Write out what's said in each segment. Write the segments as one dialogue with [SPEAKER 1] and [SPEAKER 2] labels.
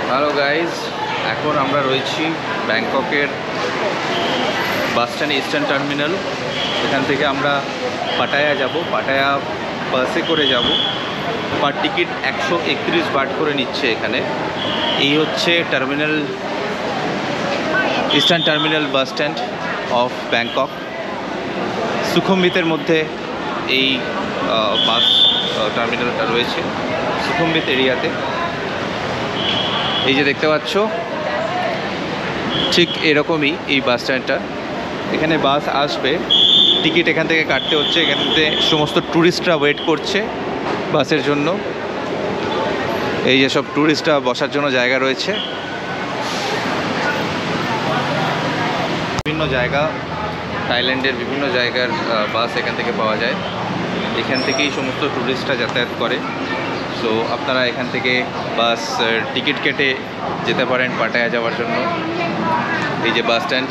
[SPEAKER 1] Hello guys, এখন আমরা রয়েছি ব্যাংককের বাস স্ট্যান্ড ইস্টার্ন টার্মিনাল। এখান থেকে আমরা পাটায়া যাব। পাটায়া বাসে করে যাব। পার টিকিট 131 বাট করে নিচ্ছে এখানে। এই হচ্ছে terminal, eastern terminal bus stand of Bangkok. সুখমভিতের মধ্যে এই বাস টার্মিনালটা রয়েছে, সুখমভিত এরিয়াতে। এই যে দেখতে পাচ্ছ, ঠিক এরকমই এই বাস স্ট্যান্ডটা। এখানে বাস আসবে, টিকিট এখান থেকে কাটতে হচ্ছে। এখানে সমস্ত ট্যুরিস্টরা ওয়েট করছে বাসের জন্য। এই যে সব ট্যুরিস্টরা বসার জন্য জায়গা রয়েছে। বিভিন্ন জায়গা, থাইল্যান্ডের বিভিন্ন জায়গার বাস এখান থেকে পাওয়া যায়। এখান থেকেই সমস্ত ট্যুরিস্টরা যাতায়াত করে। সো আপনারা এখান থেকে বাস টিকিট কেটে যেতে পারেন পাটায়া যাওয়ার জন্য। এই যে বাস স্ট্যান্ড,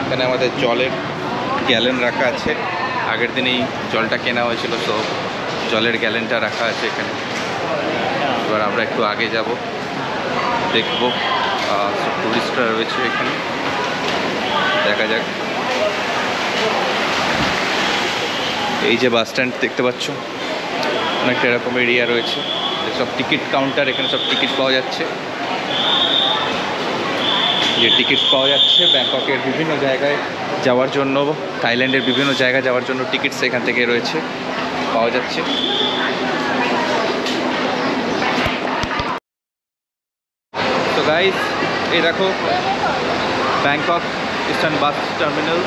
[SPEAKER 1] এখানে আমাদের জলের গ্যালেন রাখা আছে। আগের দিনেই জলটা কেনা হয়েছিল, তো জলের গ্যালেনটা রাখা আছে এখানে। এবার আমরা একটু আগে যাব, দেখব টুরিস্টরা রয়েছে এখানে, দেখা যাক। এই যে বাস স্ট্যান্ড দেখতে পাচ্ছ, অনেকটা এরকম এরিয়া রয়েছে। সব টিকিট কাউন্টার, এখানে সব টিকিট পাওয়া যাচ্ছে। যে টিকিট পাওয়া যাচ্ছে ব্যাংককের বিভিন্ন জায়গায় যাওয়ার জন্য, থাইল্যান্ডের বিভিন্ন জায়গায় যাওয়ার জন্য টিকিটস এখান থেকে রয়েছে, পাওয়া যাচ্ছে। তো গাইস, এই দেখো ব্যাংকক ইস্টার্ন বাস টার্মিনাল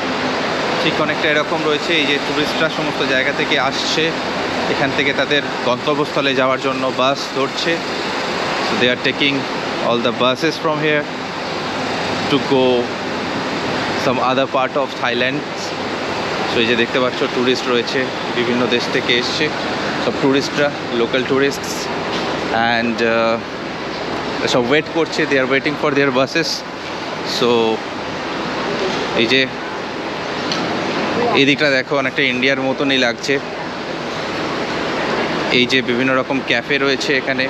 [SPEAKER 1] ঠিক অনেকটা এরকম রয়েছে। এই যে টুরিস্টরা সমস্ত জায়গা থেকে আসছে, এখান থেকে তাদের গন্তব্যস্থলে যাওয়ার জন্য বাস ধরছে। So they are taking all the buses from here to go some other part of Thailand. So এই যে দেখতে পাচ্ছ ট্যুরিস্ট রয়েছে, বিভিন্ন দেশ থেকে এসছে সব ট্যুরিস্টরা, লোকাল ট্যুরিস্টস। অ্যান্ড সব ওয়েট করছে, they are waiting for their buses. So এই যে এই দিকটা দেখো, অনেকটা ইন্ডিয়ার মতনই লাগছে। এই যে বিভিন্ন রকম ক্যাফে রয়েছে এখানে।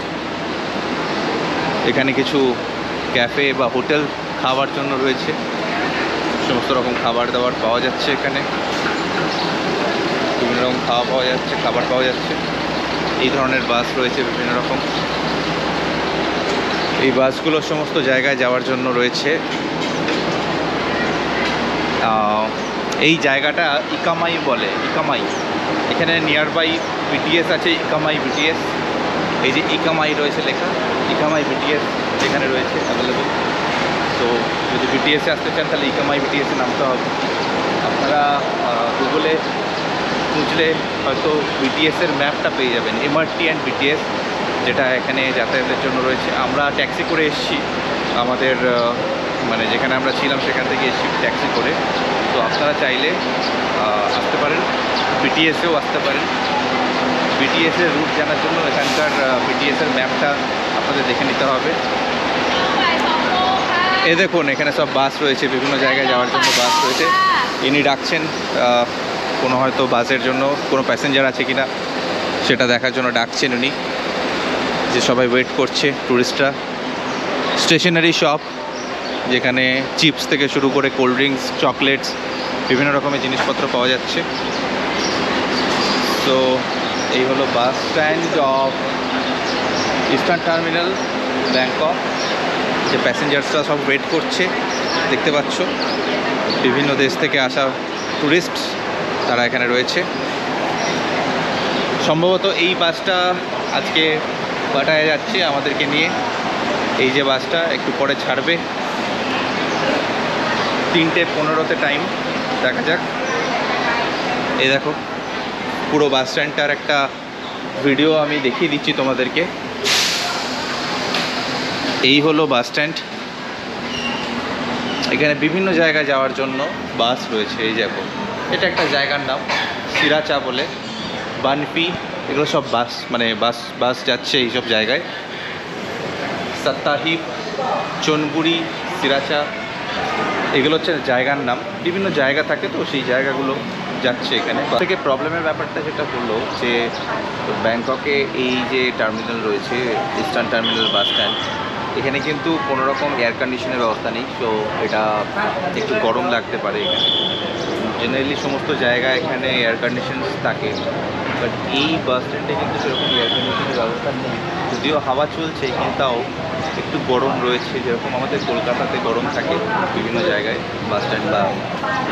[SPEAKER 1] এখানে কিছু ক্যাফে বা হোটেল খাওয়ার জন্য রয়েছে, সমস্ত রকম খাবার দাবার পাওয়া যাচ্ছে এখানে। বিভিন্ন রকম খাবার পাওয়া যাচ্ছে। এই ধরনের বাস রয়েছে বিভিন্ন রকম। এই বাসগুলো সমস্ত জায়গায় যাওয়ার জন্য রয়েছে। এই জায়গাটা ইকামাই বলে, ইকামাই। এখানে নিয়ারবাই বিটিএস আছে, ইকামাই বিটিএস। এই যে ইকামাই রয়েছে লেখা, ইকামাই বিটিএস এখানে রয়েছে অ্যাভেলেবেল। তো যদি বিটিএসে আসতে চান তাহলে ইকামাই বিটিএসে নামতে হবে। আপনারা গুগলে খুঁজলে হয়তো বিটিএসের ম্যাপটা পেয়ে যাবেন, এমআরটি অ্যান্ড বিটিএস, যেটা এখানে যাতায়াতের জন্য রয়েছে। আমরা ট্যাক্সি করে এসেছি, আমাদের মানে যেখানে আমরা ছিলাম সেখান থেকে এসেছি ট্যাক্সি করে। তো আপনারা চাইলে আসতে পারেন, বিটিএসেও আসতে পারেন। বিটিএসের রুট জানার জন্য এখানকার বিটিএসের ম্যাপটা আপনাদের দেখে নিতে হবে। এ দেখুন, এখানে সব বাস রয়েছে, বিভিন্ন জায়গায় যাওয়ার জন্য বাস রয়েছে। ইনি ডাকছেন, কোনো হয়তো বাসের জন্য কোনো প্যাসেঞ্জার আছে কিনা সেটা দেখার জন্য ডাকছেন উনি। যে সবাই ওয়েট করছে ট্যুরিস্টরা। স্টেশনারি শপ, যেখানে চিপস থেকে শুরু করে কোল্ড ড্রিঙ্কস, চকলেটস, বিভিন্ন রকমের জিনিসপত্র পাওয়া যাচ্ছে। তো এই হলো বাস stand of eastern terminal Bangkok. যে প্যাসেঞ্জার্সরা সব ওয়েট করছে দেখতে পাচ্ছ, বিভিন্ন দেশ থেকে আসা ট্যুরিস্ট তারা এখানে রয়েছে। সম্ভবত এই বাসটা আজকে পাটায়া যাচ্ছে আমাদেরকে নিয়ে। এই যে বাসটা একটু পরে ছাড়বে, 3:15 টাইম, দেখা যাক। এই দেখো পুরো বাস স্ট্যান্ডটার একটা ভিডিও আমি দেখিয়ে দিচ্ছি তোমাদেরকে। এই হলো বাস স্ট্যান্ড। এখানে বিভিন্ন জায়গায় যাওয়ার জন্য বাস রয়েছে। এই দেখো, এটা একটা জায়গার নাম সিরাচা বলে, বানপি, এগুলো সব বাস, মানে বাস যাচ্ছে এইসব জায়গায়। সাত্তাহিপ, চনবুরি, সিরাচা, এগুলো হচ্ছে জায়গার নাম। বিভিন্ন জায়গা থাকে, তো সেই জায়গাগুলো যাচ্ছে এখানে থেকে প্রবলেমের ব্যাপারটা যেটা হলো যে ব্যাংককে এই যে টার্মিনাল রয়েছে ইস্টার্ন টার্মিনাল বাস স্ট্যান্ড, এখানে কিন্তু কোনো রকম এয়ার কন্ডিশনের ব্যবস্থা নেই। তো এটা একটু গরম লাগতে পারে এখানে। জেনারেলি সমস্ত জায়গায় এখানে এয়ার কন্ডিশন থাকে, বাট এই বাস স্ট্যান্ডে কিন্তু সেরকম এয়ার কন্ডিশনের ব্যবস্থা নেই। যদিও হাওয়া চলছে কিন্তু তাও একটু গরম রয়েছে, যেরকম আমাদের কলকাতাতে গরম থাকে বিভিন্ন জায়গায় বাস স্ট্যান্ড বা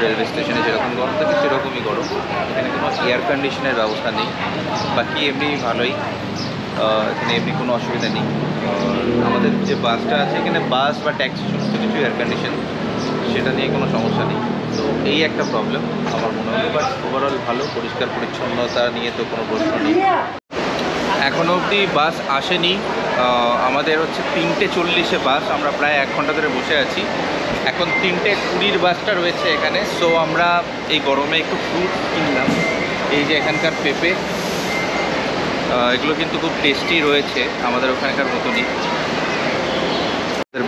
[SPEAKER 1] রেলওয়ে স্টেশনে যেরকম গরম থাকে সেরকমই গরম। এখানে কোনো এয়ার কন্ডিশনের ব্যবস্থা নেই। বাকি এমনি ভালোই, এখানে এমনি কোনো অসুবিধা নেই। আমাদের যে বাসটা আছে এখানে বাস বা ট্যাক্সি সমস্ত কিছু এয়ার কন্ডিশন, সেটা নিয়ে কোনো সমস্যা নেই। তো এই একটা প্রবলেম আমার মনে হলো, বাট ওভারঅল ভালো, পরিষ্কার পরিচ্ছন্নতা নিয়ে তো কোনো প্রশ্ন নেই। এখনও অবধি বাস আসেনি। আমাদের হচ্ছে 3:40 বাস, আমরা প্রায় 1 ঘন্টা ধরে বসে আছি। এখন 3:20 বাসটা রয়েছে এখানে। সো আমরা এই গরমে একটু ফ্রুট কিনলাম। এই যে এখানকার পেঁপে, এগুলো কিন্তু খুব টেস্টি রয়েছে, আমাদের ওখানকার মতনই।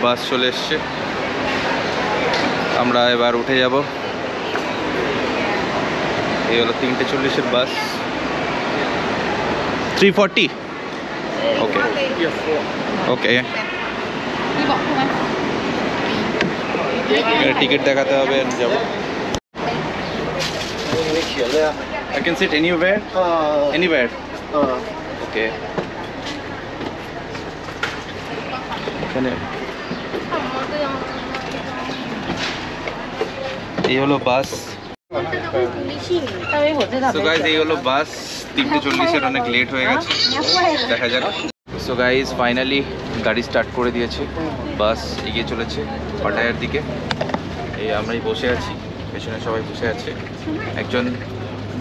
[SPEAKER 1] বাস চলে এসছে, আমরা এবার উঠে যাব। এই হলো 3:40 বাস। 3:40 ওকে ওকে। টিকিট দেখাতে হবে, যাব। I can sit anywhere? Anywhere? Okay. এখানে এই হলো বাস। সো গাইজ এই হলো বাস। 3:40 অনেক লেট হয়ে গেছে, দেখা যাক। সো গাইজ ফাইনালি গাড়ি স্টার্ট করে দিয়েছে, বাস এগিয়ে চলেছে পাটায়ার দিকে। এই আমরাই বসে আছি, পেছনে সবাই বসে আছে। একজন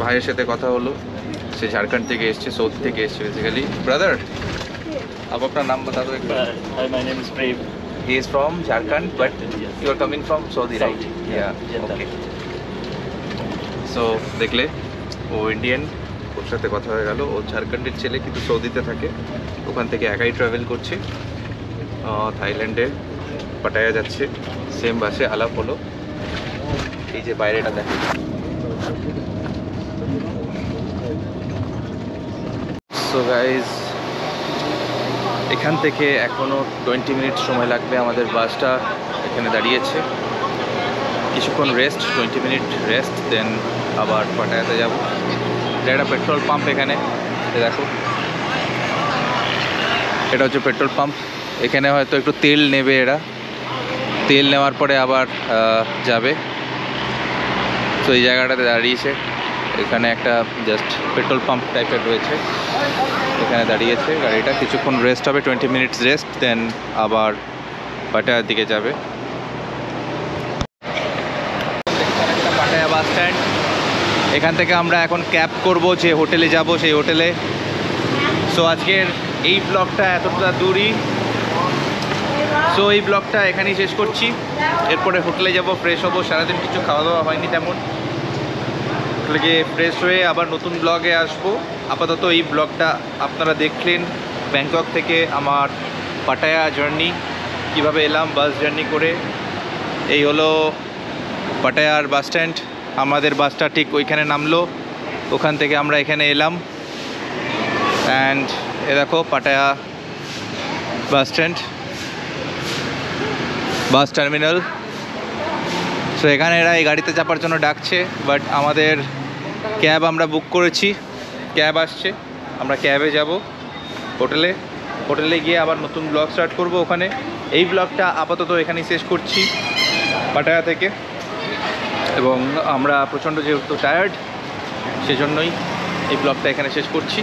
[SPEAKER 1] ভাইয়ের সাথে কথা হলো, সে ঝাড়খণ্ড থেকে এসছে, সৌদি থেকে এসছে বেসিক্যালি। ব্রাদার, आप अपना नाम बता दो एक बार।
[SPEAKER 2] Hi, my name is Prem.
[SPEAKER 1] He is from Jharkhand, but you are coming from Saudi, right?
[SPEAKER 2] Saudi,
[SPEAKER 1] Yeah.
[SPEAKER 2] Jeddah.
[SPEAKER 1] Okay. So দেখলে ও ইন্ডিয়ান, ওর সাথে কথা হয়ে গেল। ও ঝাড়খণ্ডের ছেলে কিন্তু সৌদিতে থাকে, ওখান থেকে একাই ট্রাভেল করছে, থাইল্যান্ডে পাটায়া যাচ্ছে। সেম বাসে আলাপ হলো। এই যে বাইরেটা দেখে। সো গাইজ এখান থেকে এখনও 20 মিনিট সময় লাগবে। আমাদের বাসটা এখানে দাঁড়িয়েছে, কিছুক্ষণ রেস্ট, 20 মিনিট রেস্ট, দেন আবার পাটায়াতে যাব। এটা একটা পেট্রোল পাম্প, এখানে দেখো, এটা হচ্ছে পেট্রোল পাম্প। এখানে হয়তো একটু তেল নেবে এরা, তেল নেওয়ার পরে আবার যাবে। তো এই জায়গাটাতে দাঁড়িয়েছে, এখানে একটা জাস্ট পেট্রোল পাম্প টাইপের রয়েছে, এখানে দাঁড়িয়েছে গাড়িটা। কিছুক্ষণ রেস্ট হবে, 20 মিনিটস রেস্ট, দেন আবার পাটায়ার দিকে যাবে। পাটায়া বাস স্ট্যান্ড, এখান থেকে আমরা এখন ক্যাব করব যে হোটেলে যাব, সেই হোটেলে। সো আজকের এই ব্লগটা এতটা দূরই। সো এই ব্লগটা এখানেই শেষ করছি। এরপরে হোটেলে যাব, ফ্রেশ হবো। সারাদিন কিছু খাওয়া দাওয়া হয়নি তেমন, হোটেলে গিয়ে ফ্রেশ হয়ে আবার নতুন ব্লগে আসবো। আপাতত এই ব্লগটা আপনারা দেখলেন ব্যাংকক থেকে আমার পাটায়া জার্নি, কিভাবে এলাম বাস জার্নি করে। এই হলো পাটায়ার বাস স্ট্যান্ড, আমাদের বাসটা ঠিক ওইখানে নামলো, ওখান থেকে আমরা এখানে এলাম। অ্যান্ড এ দেখো Pattaya bus stand, bus terminal. So এখানে এরা এই গাড়িতে চাপার জন্য ডাকছে, বাট আমাদের ক্যাব আমরা বুক করেছি, ক্যাব আসছে, আমরা ক্যাবে যাব হোটেলে। হোটেলে গিয়ে আবার নতুন ব্লগ স্টার্ট করব ওখানে। এই ব্লগটা আপাতত এখানেই শেষ করছি পাটায়া থেকে। এবং আমরা প্রচণ্ড যেহেতু টায়ার্ড, সেজন্যই এই ব্লগটা এখানে শেষ করছি।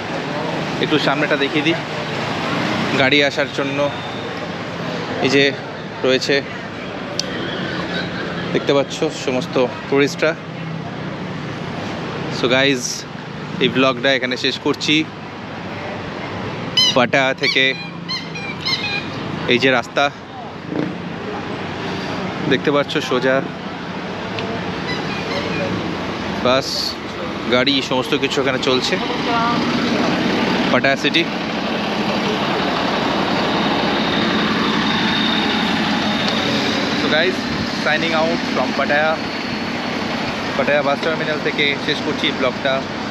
[SPEAKER 1] একটু সামনেটা দেখিয়ে দিই, গাড়ি আসার জন্য এই যে রয়েছে, দেখতে পাচ্ছ সমস্ত টুরিস্টরা। সো গাইজ এই ব্লগটা এখানে শেষ করছি পাটায়া থেকে। এই যে রাস্তা দেখতে পাচ্ছ, সোজা বাস, গাড়ি, সমস্ত কিছু এখানে চলছে Pattaya city. So guys, signing out from Pattaya. Pattaya bus terminal থেকে শেষ করছি ব্লগটা।